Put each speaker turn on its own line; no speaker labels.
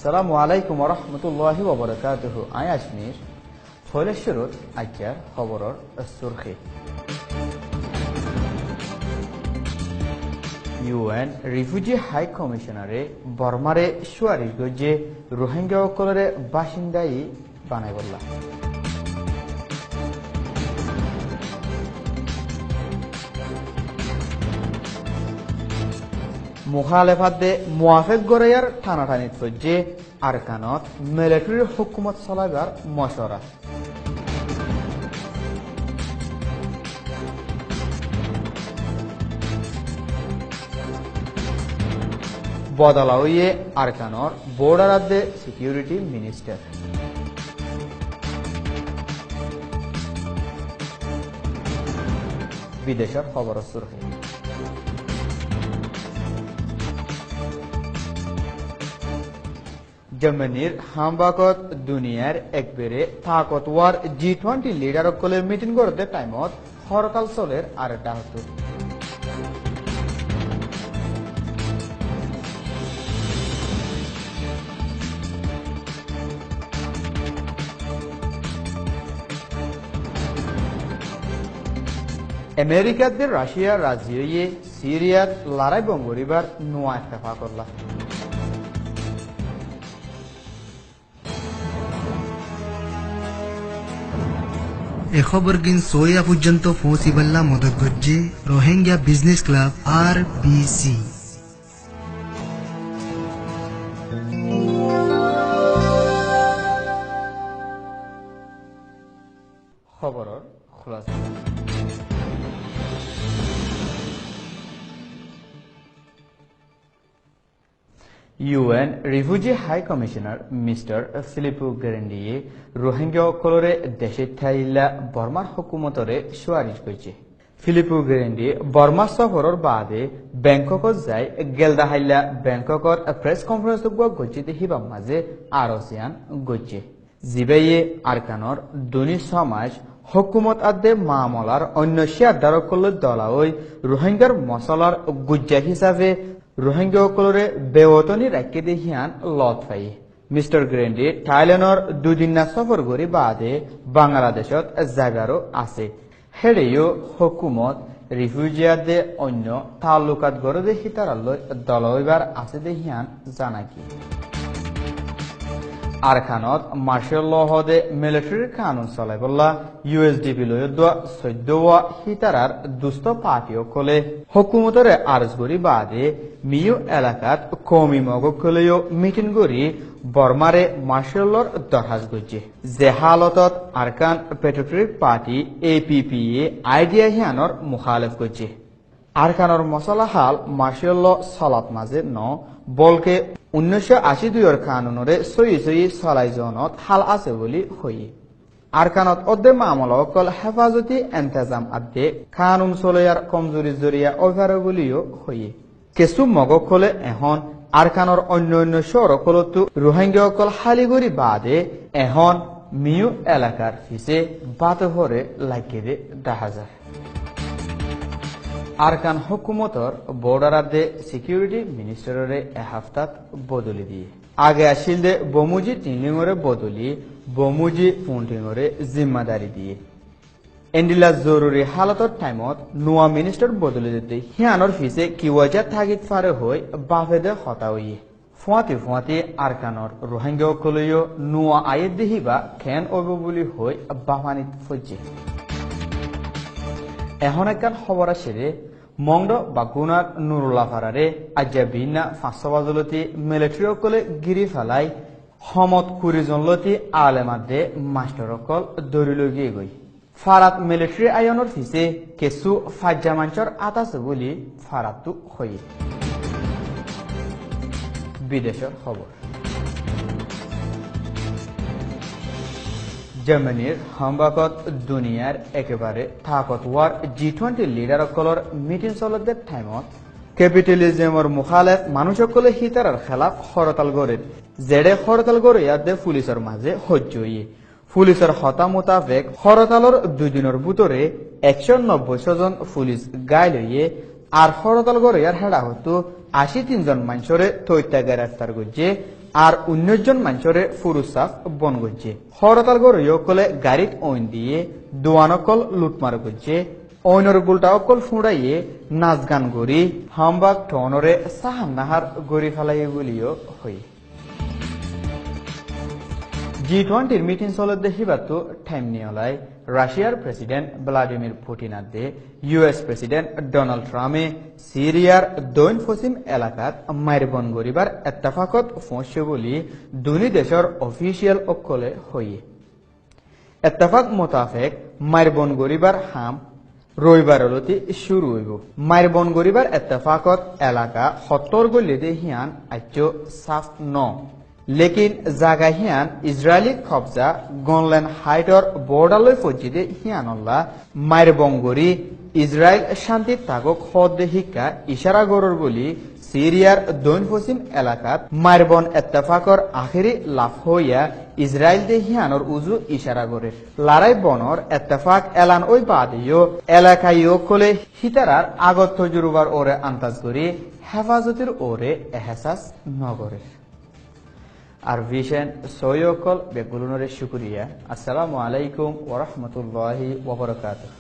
আসসালামু আলাইকুম ওয়া রাহমাতুল্লাহি ওয়া বারাকাতুহু। আই আজমির ফয়লেশ্বরত আজ্ঞার খবরর সুরখি। ইউএন রিফিউজি হাই কমিশনারে বর্মারে সুয়ারিশ গজ্জে রোহিঙ্গা সকলরে বাসিন্দাই বানাই বললা। মুখালেফাতে মুয়াফেক গড়াইয়ার টানাটানিত ফজ্জে আরকানত মিলিটারির হুকুমত চলাইবার মশরা। বদলা হইয়ে আরকানর বর্ডার আদে সিকিউরিটি মিনিস্টার। বিদেশের খবর সুরখি। জার্মানির হামবাকত দুনিয়ার একবারে তাকতওয়ার G20 লিডার সকলের মিটিং করতে টাইমত হরতাল চলের আরেকটা হতো। আমেরিকাতে রাশিয়া রাজি হয়ে সিরিয়াত লড়াই বঙ্গরিবার নোয়া ইত্তেফাক করলা।
এ খবর গিন সোয়া পর্যন্ত পৌঁছিবাল্লা মদত গজ্জে রোহিঙ্গা বিজনেস ক্লাব RBC।
খবরর খুলাসা। UN refugee high commissioner mister Filippo গ্যারেন্ডিয়ে রোহিঙ্গা সকলরে দেশে ঠাইলা বর্মার হুকুমতরে সুয়ারিশ করেছে। ফিলিপো গ্যারেন্ডি বর্মা সফরের বাদে ব্যাংককত যায় গেলদা হাইলা ব্যাংককত প্রেস কনফারেন্স গজ্জিতে হিবাম মাঝে আরসিয়ান গজ্জে জিবাইয়ে আরকানর দনি সমাজ হুকুমত আদে মামলার অন্য শেয়ারধারক করলে দলা ওই রোহিঙ্গার মশলার গুজ্জা হিসাবে রোহিঙ্গা সকলরে বেওতনি রাখি দেহিয়ান লত পাই। মিস্টার গ্রেন্ডি থাইল্যান্ডর দুদিনা সফর করি বাদে বাংলাদেশত জাগারও আছে। হেডেও হুকুমত রিফিউজিয়াদে অন্য তালুকাত গড়ে দেখি তারালৈ দল হইবার আছে দেহিয়ান জানাকি। আরখানত মার্শাল ল হদে মিলিটারি কানুন চলাই বললা USDP লয়দোয়া 14 হিতারার দুস্থ পার্টি সকলে হুকুমতরে আরজ করি বাদে মিউ এলাকাত কমি মগকলেও মিটিং করি বর্মারে মার্শালর দরহাজ গজ্জে যে হালতত আরকান পেট্রিয়টিক পার্টি APPA আইডিয়া হিয়ানর মুখালেফ গজ্জে। আরকানর মশলা হাল মার্শাল সলাত মাঝে ন বলকে 1982 কানুনরে সই চলাই জনত হাল আছে বলি হইয়ে। আরকানত অদ্দে মামলা অকল হেফাজতি এন্তেজাম আদে কানুন চলাইয়ার কমজোরি জরিয়া অভারে বলিও হইয়ে। কিছু মগকলে এখন আরকানর অন্য শহরকলতো রোহিঙ্গা অকল হালিগরি বাদে এখন মিউ এলাকার ফিসে বাতহরে লাগিয়ে দেখা যায়। আরকান হুকুমতর বর্ডার আদে সিকিউরিটি মিনিস্টারে এহাফতাত বদলি দিয়ে আগে আসিল দে বমুজি টিংলিংরে বদলি বমুজি পুন্টিংরে জিম্মাদারি দিয়ে এন্ডিলা জরুরি হালতর টাইমত নোয়া মিনিস্টার বদলি দিতে হিয়ানর ফিসে কিওয়াজা থাগিত ফারে হই বাফেদে হতা হইয়ে ফুয়াতি আরকানর রোহিঙ্গা সকলেও নোয়া আয়ের দেহিবা খেন অব বলি হই বাফানিত ফজ্জে। এখন একখান খবর আসে মংড বাগুনার নুরুল্লাহ ফারারে আজ্জা বিনা 500 বাজলতি মিলিটারি সকলে গিরি ফেলাই সমত 20 জনলতি আলেমাদে মাস্টার সকল দৌড়ি গিয়ে গই ফারাত মিলিটারি আয়নের ফিসে কেসু ফাজ্জা মাঞ্চর আতাছে বলি ফারাতু হই। বিদেশের খবর। জার্মানির হামবাকত দুনিয়ার একেবারে তাকতওয়ার G20 লিডার সকলের মিটিং চলতে টাইমত ক্যাপিটালিজমের মুখালেফ মানুষ সকলে হিতারার খেলাফ হরতাল গড়ে জেডে হরতাল গড়ে ইয়াদে পুলিশের মাঝে সহ্য হইয়ে পুলিশের হতা মোতাবেক হরতালর 2 দিনের ভিতরে 190 জন পুলিশ গাইল হইয়ে আর হরতাল গড়ে ইয়ার হেডা হতো 83 জন মানুষরে তৈত্যা গ্রেফতার করছে আর 19 জন মানুষরে ফুরুসাফ বন গজ্জে হরতাল গরইকলে গাড়িত ওইন দিয়ে দোয়ানকল লুটমার গজ্জে ওইনর গুলটা অকল ফুঁড়াইয়ে নাচ গান গড়ি হামবাগ টনরে সাহাম নাহার গড়ি ফেলাইয়ে বলিও হই G20 মিটিং চলে দেখিবাতো টাইম নিয়লাই রাশিয়ার প্রেসিডেন্ট ভ্লাদিমির পুতিন আদে ইউএস প্রেসিডেন্ট ডোনাল্ড ট্রাম্পে সিরিয়ার দৈন পশ্চিম এলাকাত মাইরবন গরিবার এত্তাফাকত পৌঁছে বলি দুনি দেশের অফিসিয়াল অকলে হইয়ে এত্তাফাক মোতাবেক মাইরবন গরিবার হাম রবিবারলতি শুরু হইব মাইরবন গরিবার এত্তাফাকত এলাকা 70 গলিতে হিয়ান আচ্য সাফ ন লেকিন জাগা হিয়ান ইসরায়েলি কবজা গনল্যান্ড হাইটর বর্ডারলৈ পর্যিতে হিয়ানল্লা মাইরবঙ্গরি ইসরায়েল শান্তি তাগক হদ্দে শিক্ষা ইশারা গরর বলি সিরিয়ার দৈন পশ্চিম এলাকাত মাইরবন এত্তাফাকর আখেরি লাভ হইয়া ইসরায়েল দে হিয়ানর উজু ইশারা করে লারাই বনর এত্তাফাক এলান ওই বাদিও এলাকাইও কলে হিতারার আগত তজুরবার ওরে আন্তাজ করি হেফাজতের ওরে এহসাস নগরে আর ভিশন সৈয়কল বেগুলুনরে শুকরিয়া আসসালামু আলাইকুম ওয়া রাহমাতুল্লাহি ওয়া বারাকাতুহু